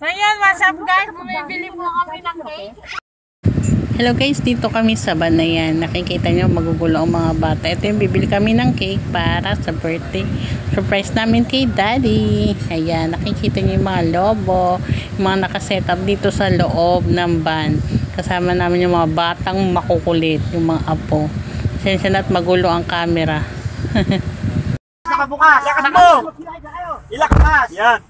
So yan, what's up guys? Bumibili po kami ng cake. Hello guys, dito kami sa Banayan. Nakikita nyo magugulo ang mga bata. Ito yung bibili kami ng cake para sa birthday surprise namin kay Daddy. Ayan, nakikita nyo yung mga lobo, yung mga nakaset up dito sa loob ng van. Kasama namin yung mga batang makukulit, yung mga apo. Sensya na at magulo ang camera. Nakabukas! Lakas mo! Ilakas! Yan!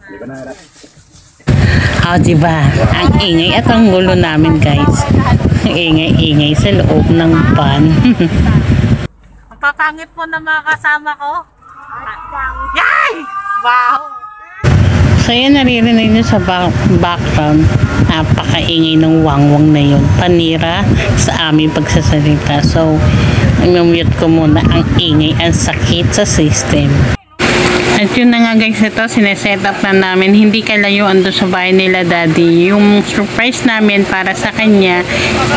Diba? Ang ingay at ang gulo namin guys. Ang ingay-ingay sa loob ng van. Ang papangit po ng mga kasama ko. Yay! Wow! So yan, naririnig nyo sa background. Napakaingay ng wangwang na yun. Panira sa aming pagsasalita. So, i-mute ko muna ang ingay. Ang sakit sa system. At yun na nga guys, ito sineset up na namin, hindi kalayuan doon sa bahay nila Daddy. Yung surprise namin para sa kanya,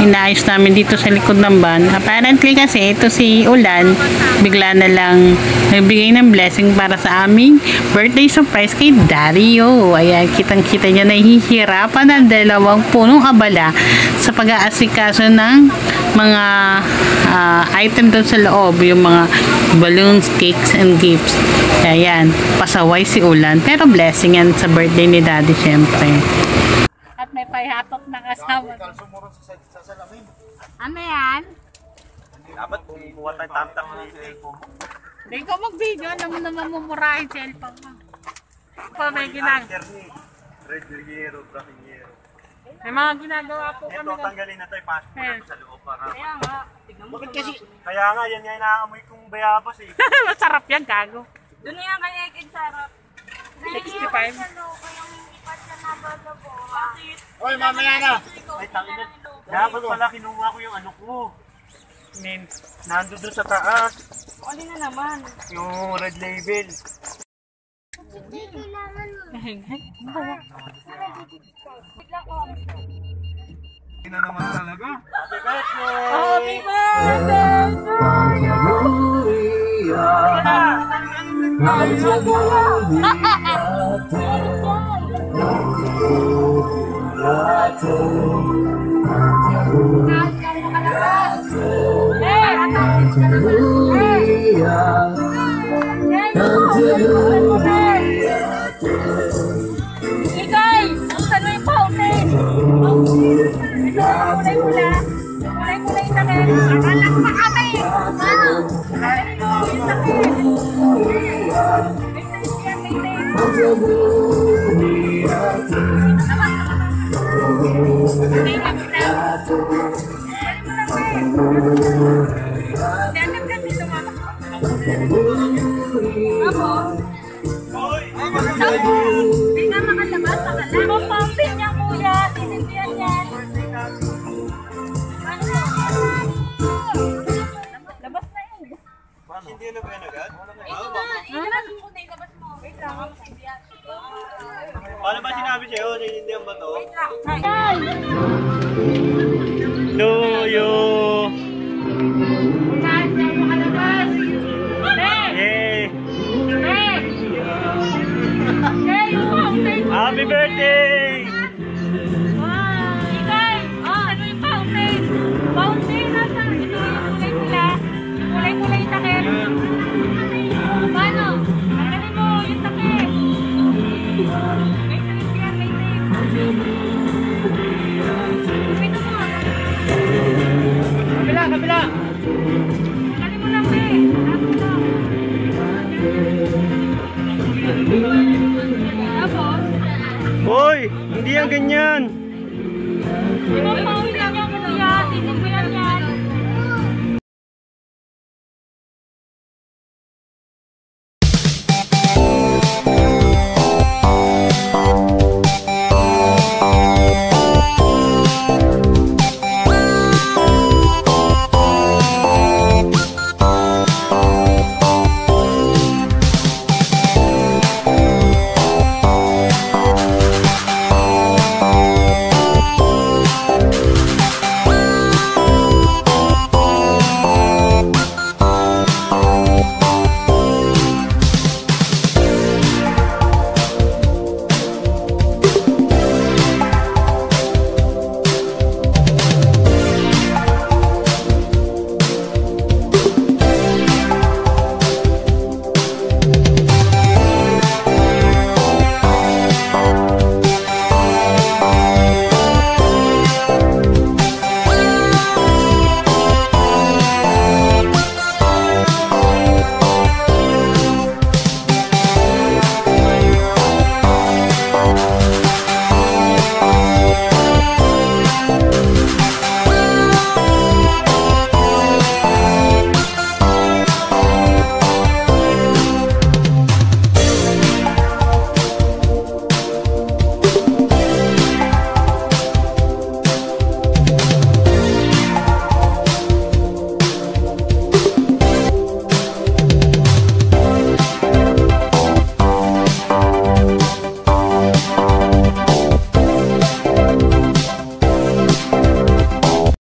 inaayos namin dito sa likod ng van. Apparently kasi ito si Ulan, bigla na lang nagbigay ng blessing para sa aming birthday surprise kay Dario. Ayan, kitang-kita niya na hihirapan ng dalawang punong abala sa pag-aasikaso ng mga item doon sa loob, yung mga balloons, cakes, and gifts. Ayan, pasaway si Ulan. Pero blessing yan sa birthday ni Daddy, syempre. At may pahihatok na kasama. Ano yan? Dapat kumuha tayo tamtak ng cellphone mo. Hindi ko mag-video. Alam mo naman mumurahin cellphone mo. Pa may Red Ligero, Brahiniero. May mga ginagawa po kami. Ito, tanggalin na tayo. Pasok mo na sa loob para. Kaya nga. Bakit kasi? Kaya nga, yan nga inaamoy kong bayabas eh. Masarap yan, gago. Doon na yan kay Egg sarap. 65. Oy, mamaya na! Ay, tangin na. Dapat pala kinuha ko yung ano ko. Nando doon sa taas. Ano na naman? Yung red label. Hindi na naman talaga. Happy birthday! Happy birthday! Hindi na ba yan agad? Paano ba sinabi sa'yo? Sinindihan ba to?